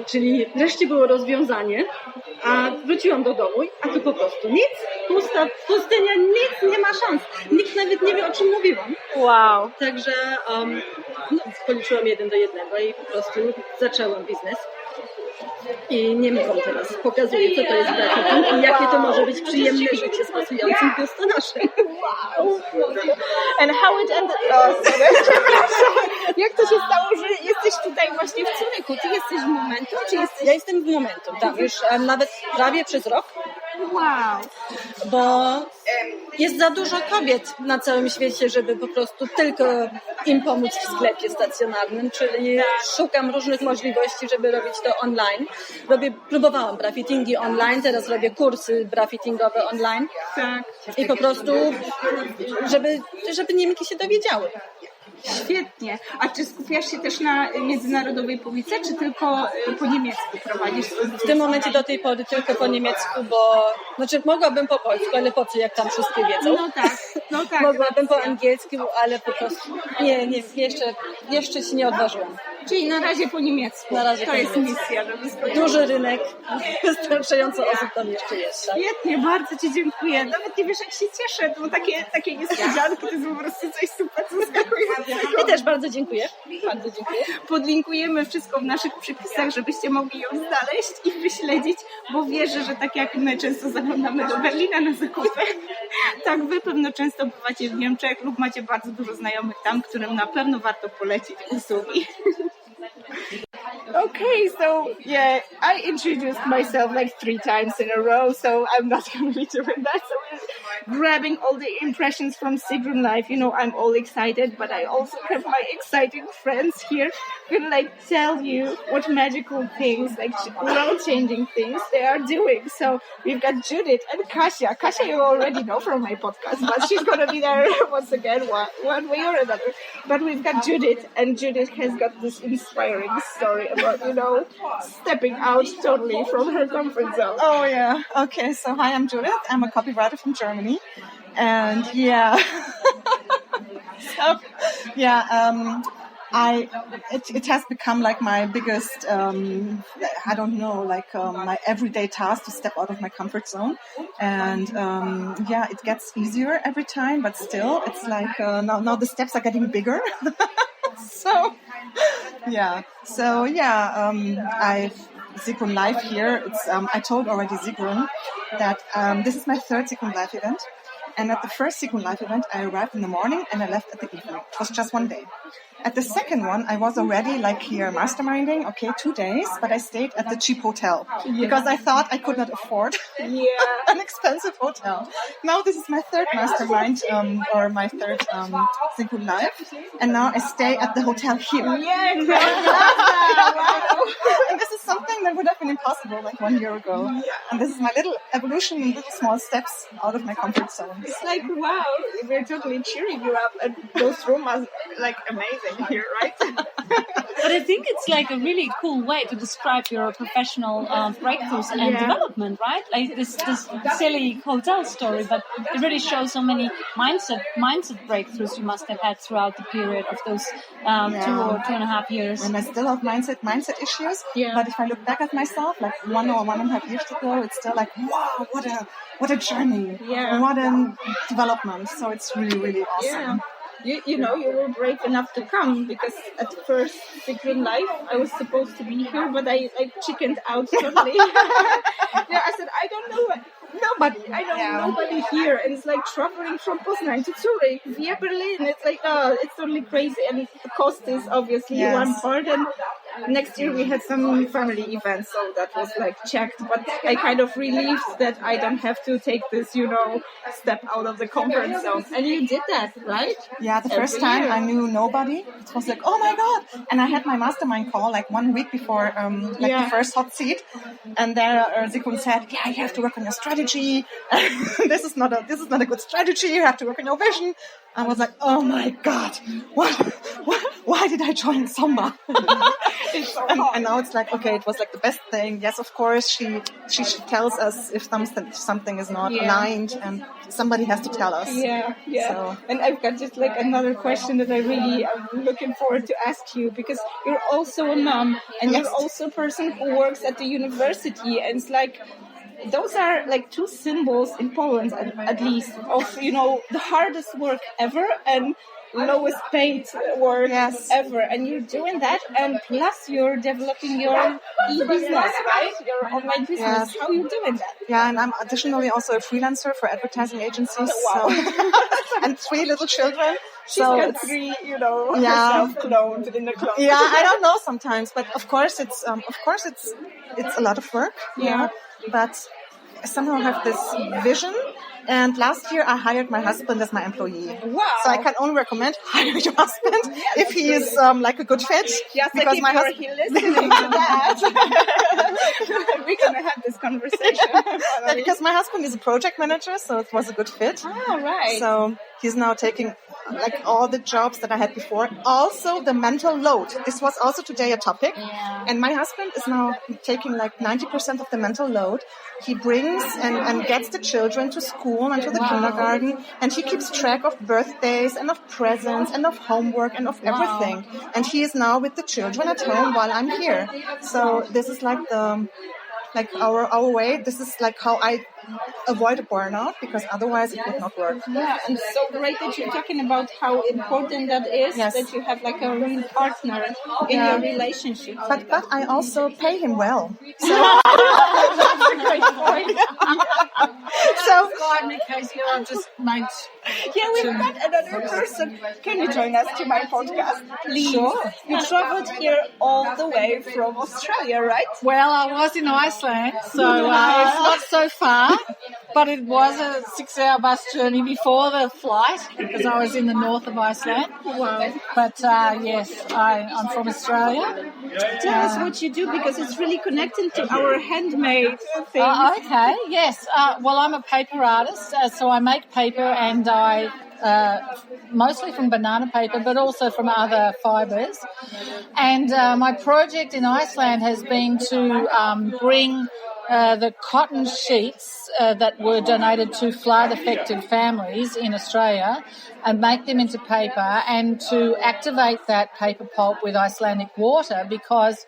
Czyli wreszcie było rozwiązanie, a wróciłam do domu, a tu po prostu nic, pustynia, nic, nie ma szans. Nikt nawet nie wie, o czym mówiłam. Wow. Także policzyłam 1 do 1 i po prostu zaczęłam biznes. I Niemcom teraz pokazuję, co to jest graffitiing i jakie to może być przyjemne życie z pasującym gusto naszym. Wow. And how it ended... Jak to się stało, że jesteś tutaj właśnie w Zurychu? Ty jesteś w Momentum, czy jesteś... Ja jestem w Momentum, tak, już nawet prawie przez rok. Wow. Bo jest za dużo kobiet na całym świecie, żeby po prostu tylko im pomóc w sklepie stacjonarnym, czyli szukam różnych możliwości, żeby robić to online. Próbowałam graffitiingi online, teraz robię kursy graffitiingowe online. Tak. I po prostu, żeby Niemki się dowiedziały. Świetnie. A czy skupiasz się też na międzynarodowej publice, czy tylko po niemiecku prowadzisz? W tym momencie do tej pory tylko po niemiecku, bo mogłabym po polsku, ale po co, jak tam wszystkie wiedzą? No tak. Mogłabym po angielsku, ale po prostu jeszcze się nie odważyłam. Czyli na razie po niemiecku. To jest misja. Duży rynek, wystarczająco osób tam jeszcze jest. Tak? Świetnie, bardzo Ci dziękuję. Nawet nie wiesz, jak się cieszę, bo takie niespodzianki to jest po prostu coś super zaskakującego. Ja też bardzo dziękuję. Bardzo dziękuję. Podlinkujemy wszystko w naszych przypisach, żebyście mogli ją znaleźć i wyśledzić, bo wierzę, że tak jak my często zaglądamy do Berlina na zakupy, tak Wy pewno często bywacie w Niemczech lub macie bardzo dużo znajomych tam, którym na pewno warto polecić usługi. Okay, so yeah, I introduced myself like 3 times in a row, so I'm not going to be doing that. So we're grabbing all the impressions from Sigrun life. You know, I'm all excited, but I also have my exciting friends here who can like tell you what magical things, like world-changing things they are doing. So we've got Judith and Kasia. Kasia you already know from my podcast, but she's going to be there once again, one way or another. But we've got Judith, and Judith has got this inspiring story about, you know, stepping out totally from her comfort zone. Oh, yeah. Okay, so hi, I'm Judith. I'm a copywriter from Germany. And yeah. It has become like my biggest, my everyday task to step out of my comfort zone. And it gets easier every time, but still, it's like now the steps are getting bigger. I've Sigrun Live here. It's I told already Sigrun that this is my 3rd Sigrun Live event. And at the first Sigrun Live event, I arrived in the morning and I left at the evening. It was just 1 day. At the second one, I was already like here masterminding, 2 days, but I stayed at the cheap hotel because I thought I could not afford an expensive hotel. Now this is my 3rd mastermind or my 3rd Sigrun Live, and now I stay at the hotel here. And this is something that would have been impossible like 1 year ago. And this is my little evolution and little small steps out of my comfort zone. It's like, wow, we're totally cheering you up, and those rooms are like amazing here, right? But I think it's like a really cool way to describe your professional breakthroughs and development, right? Like this silly hotel story, but it really shows so many mindset breakthroughs you must have had throughout the period of those 2 or 2.5 years. And I still have mindset issues, but if I look back at myself, like 1 or 1.5 years ago, it's still like, wow, what a journey, what a development. So it's really, really awesome. you know, you were brave enough to come, because at first Sigrun Live, I was supposed to be here, but I chickened out totally. Yeah, I said, I don't know nobody. I know nobody here. And it's like traveling from Poznan to Zurich via Berlin. It's like, it's totally crazy. And the cost is obviously one part. And next year we had some family events, so that was like checked. But I kind of relieved that I don't have to take this, you know, step out of the comfort zone. And you did that, right? Yeah, the first time I knew nobody. It was like, oh my God. And I had my mastermind call like 1 week before the first hot seat. And there Sigrun said, yeah, you have to work on your strategy. This is not a good strategy. You have to work on your vision. I was like, oh my God, why did I join Samba? and now it's like, okay, it was like the best thing. Yes, of course, she tells us if something is not aligned, and somebody has to tell us. Yeah. So. And I've got just like another question that I really am looking forward to ask you, because you're also a mom, and you're also a person who works at the university, and it's like, those are like two symbols in Poland, at least, of, you know, the hardest work ever and lowest paid work ever. And you're doing that, and plus you're developing your e-business, right? Your online business. Yes. How are you doing that? Yeah, and I'm additionally also a freelancer for advertising agencies. Wow. So, and 3 little children. She's got 3, you know, self-cloned in the clone. Yeah, I don't know sometimes, but of course it's a lot of work. Yeah. But I somehow have this vision. And last year I hired my husband as my employee. Wow. So I can only recommend hiring your husband if he is like a good fit. Yes, because my husband listening to that. We're going to have this conversation. Because my husband is a project manager, so it was a good fit. Oh, right. So he's now taking like all the jobs that I had before. Also the mental load. This was also today a topic. Yeah. And my husband is now taking like 90% of the mental load. He brings and gets the children to school and to the kindergarten, and he keeps track of birthdays and of presents and of homework and of everything. And he is now with the children at home while I'm here. So this is like our way. This is like how I avoid a burnout, because otherwise it would not work. Yeah, and so great that you're talking about how important that is, that you have like a real partner in your relationship. But I also pay him well. So that's a great point. So in case you're just mates. Yeah, we've got another person. Can you join us to my podcast, please? Sure. You traveled here all the way from Australia, right? Well, I was in Iceland, so it's not so far, but it was a 6-hour bus journey before the flight, because I was in the north of Iceland. Wow. But yes, I'm from Australia. Tell us what you do, because it's really connected to our handmade thing. Okay, yes. Well, I'm a paper artist, so I make paper, and I mostly from banana paper, but also from other fibres. And my project in Iceland has been to bring the cotton sheets that were donated to flood-affected families in Australia and make them into paper, and to activate that paper pulp with Icelandic water, because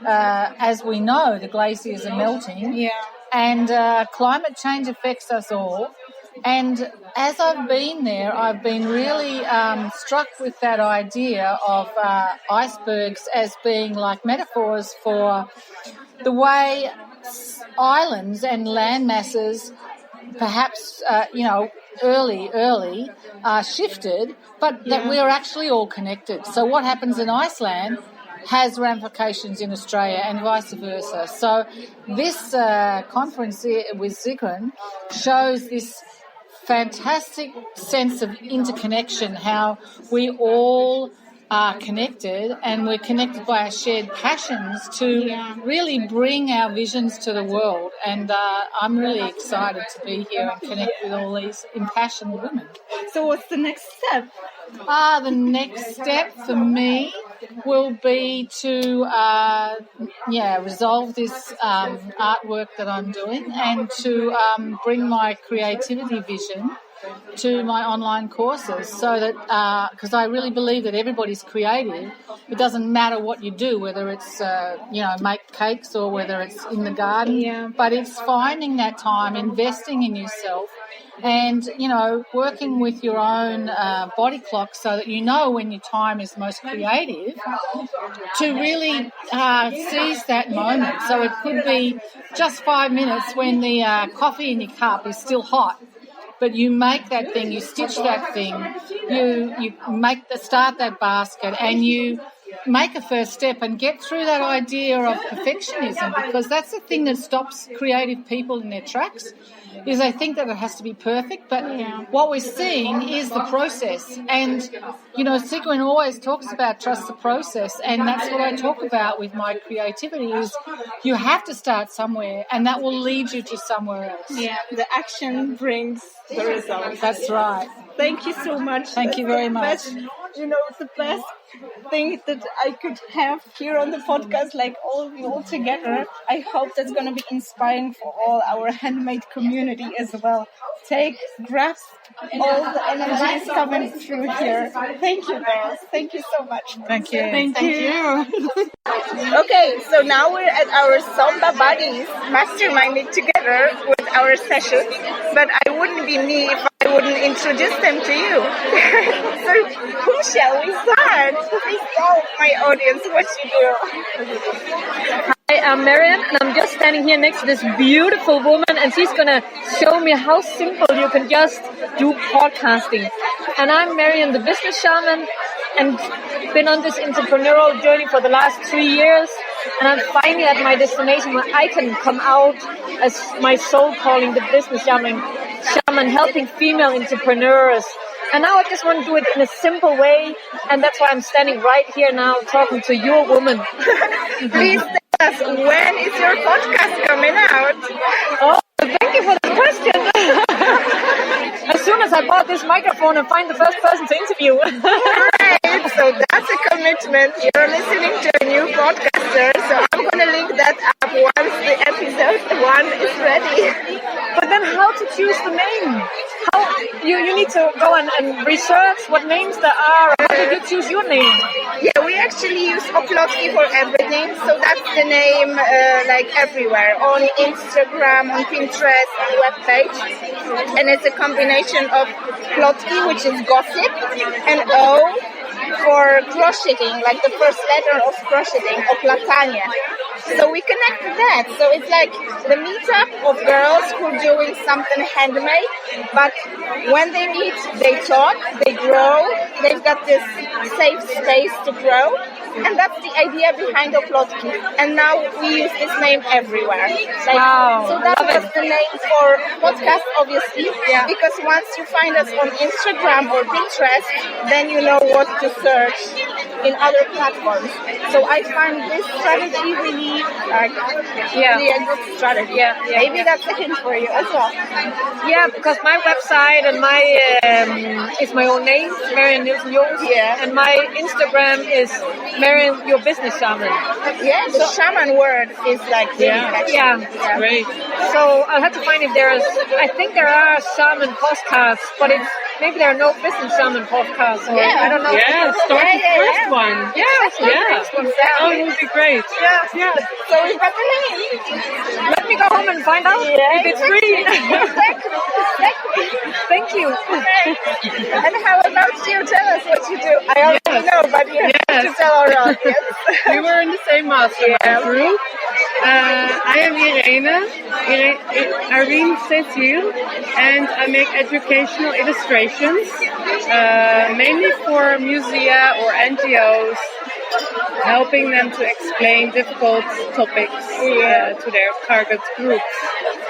as we know, the glaciers are melting, and climate change affects us all. And as I've been there, I've been really struck with that idea of icebergs as being like metaphors for the way islands and land masses perhaps, early shifted, but that we're actually all connected. So what happens in Iceland has ramifications in Australia and vice versa. So this conference with Sigrun shows this fantastic sense of interconnection, how we all are connected, and we're connected by our shared passions to really bring our visions to the world. And I'm really excited to be here and connect with all these impassioned women. So what's the next step? The next step for me will be to resolve this artwork that I'm doing, and to bring my creativity vision to my online courses, so that because I really believe that everybody's creative. It doesn't matter what you do, whether it's make cakes or whether it's in the garden, but it's finding that time, investing in yourself, And, you know, working with your own body clock so that you know when your time is most creative to really seize that moment. So it could be just 5 minutes when the coffee in your cup is still hot. But you make that thing, you stitch that thing, you start that basket, and you make a first step and get through that idea of perfectionism, because that's the thing that stops creative people in their tracks, is they think that it has to be perfect, but what we're seeing is the process. And, you know, Sigrun always talks about trust the process, and that's what I talk about with my creativity, is you have to start somewhere, and that will lead you to somewhere else. Yeah, the action brings the results. That's right. Thank you so much. Thank you very much. You know, the best thing that I could have here on the podcast, like all of you all together. I hope that's going to be inspiring for all our handmade community as well. Grasp all the energies coming through here. Thank you, girls. Thank you so much. Thank you. Thank you. Okay, so now we're at our Samba Buddies masterminding together with our sessions, but I wouldn't be me if I wouldn't introduce them to you. So who shall we start? Please tell my audience what you do. Hi, I'm Marian, and I'm just standing here next to this beautiful woman, and she's going to show me how simple you can just do podcasting. And I'm Marian, the business shaman, and been on this entrepreneurial journey for the last 3 years, and I'm finally at my destination where I can come out as my soul calling, the business shaman, helping female entrepreneurs. And now I just want to do it in a simple way, and that's why I'm standing right here now talking to your woman. Please tell us, when is your podcast coming out? Oh, thank you for the question. As soon as I bought this microphone and find the first person to interview. Right, so that's a commitment. You're listening to a new podcaster, so I'm going to link that up once the episode 1 is ready. But then how to choose the name? You need to go and research what names there are. How did you choose your name? Yeah, we actually use Oplotki for everything. So that's the name like everywhere. On Instagram, on Pinterest, on the webpage. And it's a combination of Plotki, which is gossip, and O for crocheting, like the first letter of crocheting, oplatanie. So we connect to that. So it's like the meetup of girls who are doing something handmade, but when they meet, they talk, they grow, they've got this safe space to grow, and that's the idea behind Oplotki. And now we use this name everywhere. Like, wow. So that was the name for podcast, obviously, because once you find us on Instagram or Pinterest, then you know what to search in other platforms. So I find this strategy really a good strategy. Yeah. Maybe that's a hint for you as well. Yeah, because my website and my is my own name, Marian Nielsen Jones. Yeah. And my Instagram is Marian, your business shaman. Yeah, the shaman word is like really catchy. Yeah. Great. So I'll have to find if I think there are shaman podcasts, but maybe there are no business shaman podcasts. I don't know. Yeah, start the first one. Yeah. Oh, it would be great. Yeah. So we've got the name. Let me go home and find out if it's free. Exactly. Thank you. And how about you? Tell us what you do. I already know, but you have to tell our audience. We were in the same mastermind group. I am Irene Cecile, and I make educational illustrations, mainly for musea or NGOs, helping them to explain difficult topics to their target groups.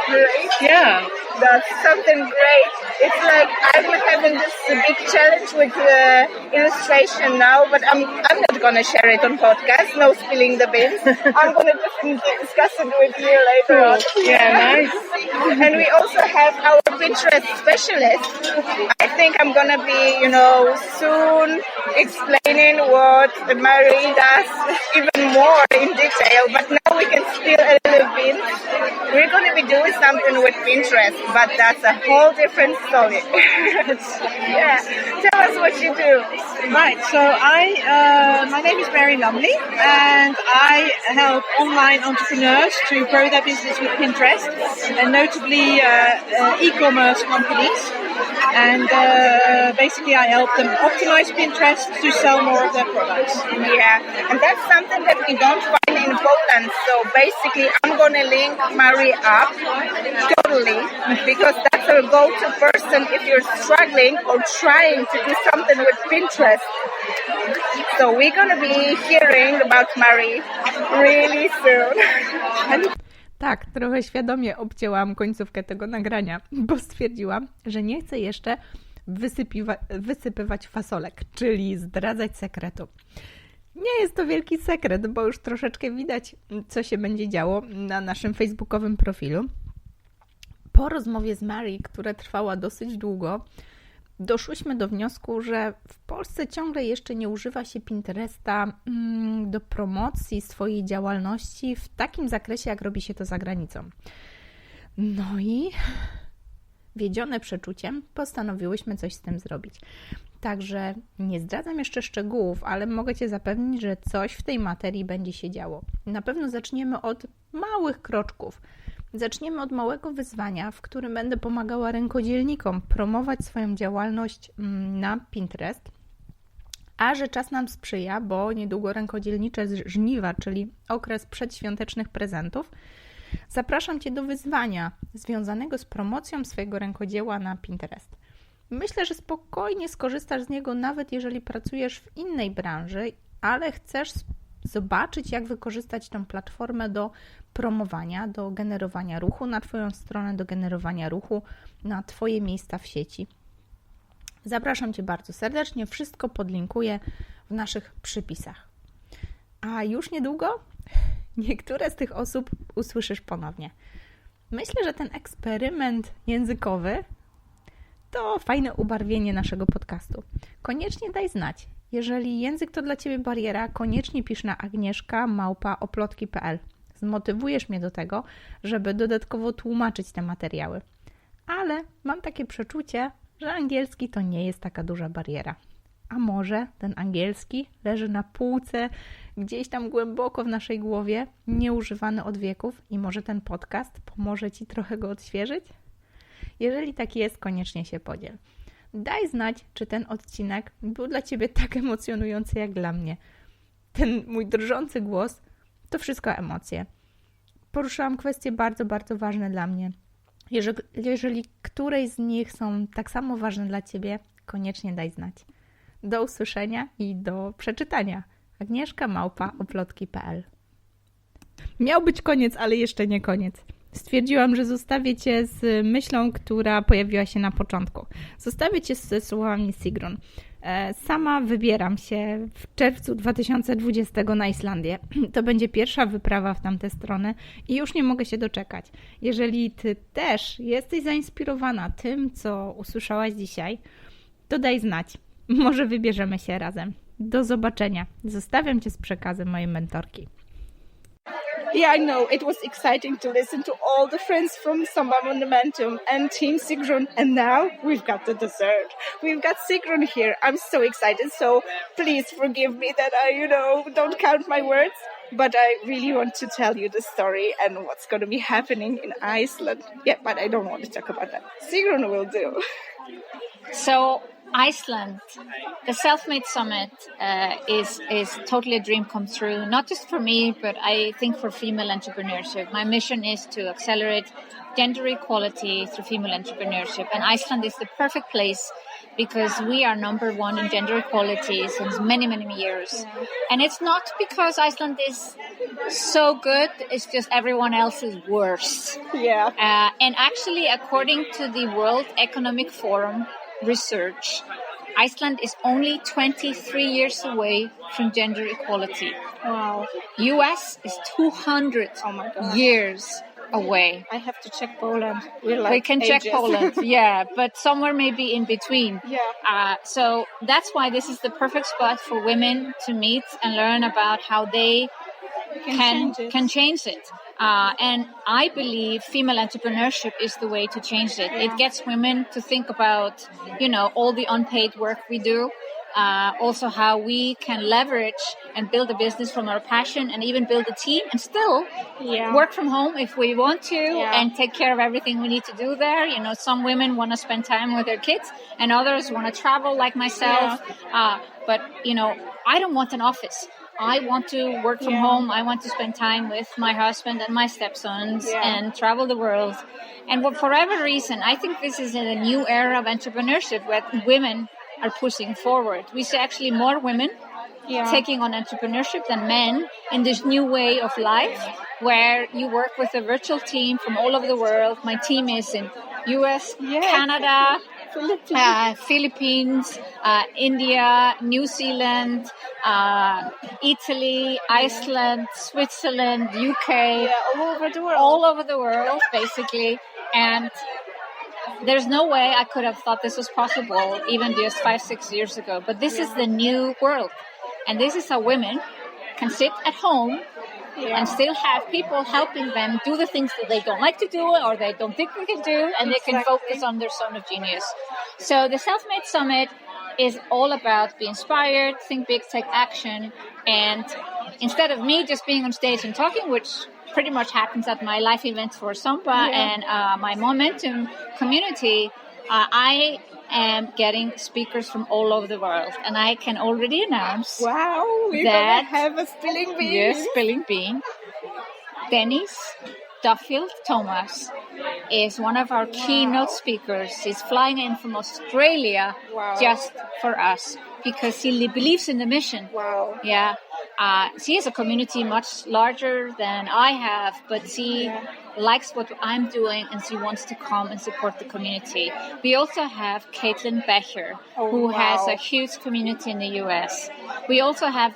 Great. Yeah. That's something great. It's like I'm having this big challenge with illustration now, but I'm not going to share it on podcast, no spilling the beans. I'm going to definitely discuss it with you later on. Yeah, nice. And we also have our Pinterest specialist. I think I'm going to be, soon explaining what Marie does even more in detail, but now we can spill a little bit. We're going to be doing something with Pinterest, but that's a whole different story. Yeah, tell us what you do. Right, so my name is Mary Lumley, and I help online entrepreneurs to grow their business with Pinterest, and notably e-commerce companies. And basically I help them optimize Pinterest to sell more of their products. Yeah, and that's something that we don't find in Poland. So basically I'm going to link Mary up totally, because that's a go-to person if you're struggling or trying to do something with Pinterest. So we're going to be hearing about Mary really soon. Tak, trochę świadomie obcięłam końcówkę tego nagrania, bo stwierdziłam, że nie chcę jeszcze wysypywać fasolek, czyli zdradzać sekretu. Nie jest to wielki sekret, bo już troszeczkę widać, co się będzie działo na naszym facebookowym profilu. Po rozmowie z Mary, która trwała dosyć długo, doszłyśmy do wniosku, że w Polsce ciągle jeszcze nie używa się Pinteresta do promocji swojej działalności w takim zakresie, jak robi się to za granicą. No i wiedzione przeczuciem postanowiłyśmy coś z tym zrobić. Także nie zdradzam jeszcze szczegółów, ale mogę Cię zapewnić, że coś w tej materii będzie się działo. Na pewno zaczniemy od małych kroczków. Zaczniemy od małego wyzwania, w którym będę pomagała rękodzielnikom promować swoją działalność na Pinterest, a że czas nam sprzyja, bo niedługo rękodzielnicze żniwa, czyli okres przedświątecznych prezentów, zapraszam Cię do wyzwania związanego z promocją swojego rękodzieła na Pinterest. Myślę, że spokojnie skorzystasz z niego, nawet jeżeli pracujesz w innej branży, ale chcesz zobaczyć, jak wykorzystać tę platformę do promowania, do generowania ruchu na Twoją stronę, do generowania ruchu na Twoje miejsca w sieci. Zapraszam Cię bardzo serdecznie, wszystko podlinkuję w naszych przypisach. A już niedługo niektóre z tych osób usłyszysz ponownie. Myślę, że ten eksperyment językowy to fajne ubarwienie naszego podcastu. Koniecznie daj znać. Jeżeli język to dla Ciebie bariera, koniecznie pisz na agnieszka@oplotki.pl. Zmotywujesz mnie do tego, żeby dodatkowo tłumaczyć te materiały. Ale mam takie przeczucie, że angielski to nie jest taka duża bariera. A może ten angielski leży na półce gdzieś tam głęboko w naszej głowie, nieużywany od wieków i może ten podcast pomoże Ci trochę go odświeżyć? Jeżeli tak jest, koniecznie się podziel. Daj znać, czy ten odcinek był dla Ciebie tak emocjonujący jak dla mnie. Ten mój drżący głos to wszystko emocje. Poruszyłam kwestie bardzo, bardzo ważne dla mnie. Jeżeli któreś z nich są tak samo ważne dla Ciebie, koniecznie daj znać. Do usłyszenia i do przeczytania. agnieszka@oplotki.pl. Miał być koniec, ale jeszcze nie koniec. Stwierdziłam, że zostawię Cię z myślą, która pojawiła się na początku. Zostawię Cię ze słowami Sigrun. Sama wybieram się w czerwcu 2020 na Islandię. To będzie pierwsza wyprawa w tamte strony i już nie mogę się doczekać. Jeżeli Ty też jesteś zainspirowana tym, co usłyszałaś dzisiaj, to daj znać. Może wybierzemy się razem. Do zobaczenia. Zostawiam Cię z przekazem mojej mentorki. Yeah, I know. It was exciting to listen to all the friends from Samba Monumentum and Team Sigrun. And now we've got the dessert. We've got Sigrun here. I'm so excited. So please forgive me that I, don't count my words. But I really want to tell you the story and what's going to be happening in Iceland. Yeah, but I don't want to talk about that. Sigrun will do. So Iceland, the Self-Made Summit is totally a dream come true, not just for me, but I think for female entrepreneurship. My mission is to accelerate gender equality through female entrepreneurship, and Iceland is the perfect place because we are number one in gender equality since many, many years. And it's not because Iceland is so good, it's just everyone else is worse. Yeah. And actually, according to the World Economic Forum research, Iceland is only 23 years away from gender equality. Wow. US is 200 years away. I have to check Poland. We can check Poland, yeah, but somewhere maybe in between. Yeah. So that's why this is the perfect spot for women to meet and learn about how they can change it. And I believe female entrepreneurship is the way to change it. It gets women to think about, all the unpaid work we do. Also how we can leverage and build a business from our passion and even build a team and still work from home if we want to and take care of everything we need to do there. Some women want to spend time with their kids and others want to travel like myself. But I don't want an office. I want to work from home. I want to spend time with my husband and my stepsons and travel the world. And for whatever reason, I think this is in a new era of entrepreneurship where women are pushing forward. We see actually more women taking on entrepreneurship than men in this new way of life where you work with a virtual team from all over the world. My team is in US, Canada, Philippines, India, New Zealand, Italy, Iceland, Switzerland, UK, all over the world, basically. And there's no way I could have thought this was possible even just 5-6 years ago. But this is the new world. And this is how women can sit at home and still have people helping them do the things that they don't like to do or they don't think they can do, and they can focus on their zone of genius. So the Self-Made Summit is all about be inspired, think big, take action. And instead of me just being on stage and talking, which pretty much happens at my life events for Sampa and my Momentum community, I am getting speakers from all over the world. And I can already announce we're going to have a spilling bean. Yes, spilling bean. Dennis Duffield Thomas is one of our keynote speakers. He's flying in from Australia just for us because he believes in the mission. Wow. Yeah. She has a community much larger than I have, but she likes what I'm doing and she wants to come and support the community. We also have Caitlin Becher, who has a huge community in the US. We also have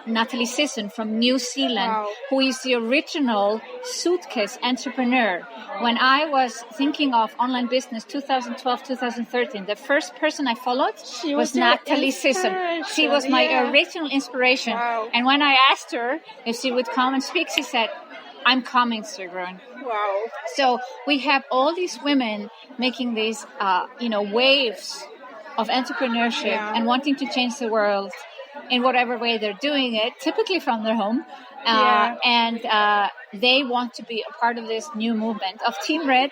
Natalie Sisson from New Zealand, who is the original suitcase entrepreneur. When I was thinking of online business 2012, 2013, the first person I followed was Natalie Sisson. She was my original inspiration. And when I asked her if she would come and speak, she said, I'm coming, Sigrun. Wow. So we have all these women making these, waves of entrepreneurship and wanting to change the world in whatever way they're doing it, typically from their home. And they want to be a part of this new movement of Team Red.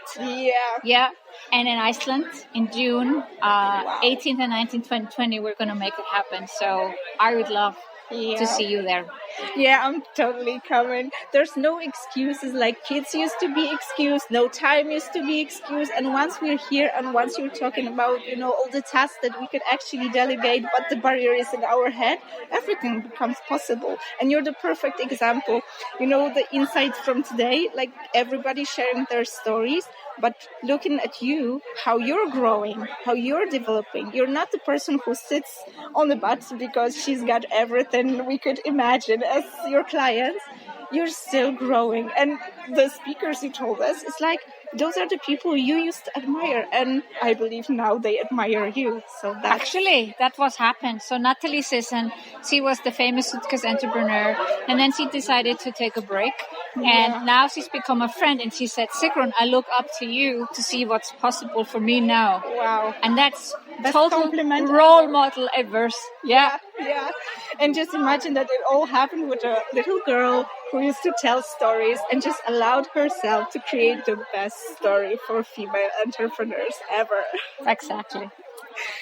Yeah. And in Iceland in June 18th and 19th, 2020, we're going to make it happen. So I would love to see you there. Yeah, I'm totally coming. There's no excuses like kids used to be excused, no time used to be excused. And once we're here and once you're talking about, all the tasks that we could actually delegate, but the barrier is in our head, everything becomes possible. And you're the perfect example. The insights from today, like everybody sharing their stories, but looking at you, how you're growing, how you're developing. You're not the person who sits on the butt because she's got everything we could imagine as your clients. You're still growing. And the speakers you told us, it's like those are the people you used to admire. And I believe now they admire you. So actually, that was happened. So Natalie Sisson, she was the famous suitcase entrepreneur. And then she decided to take a break. And now she's become a friend. And she said, Sigrun, I look up to you to see what's possible for me now. Wow. And that's total role model adverse. Yeah. And just imagine that it all happened with a little girl who used to tell stories and just allowed herself to create the best story for female entrepreneurs ever. Exactly.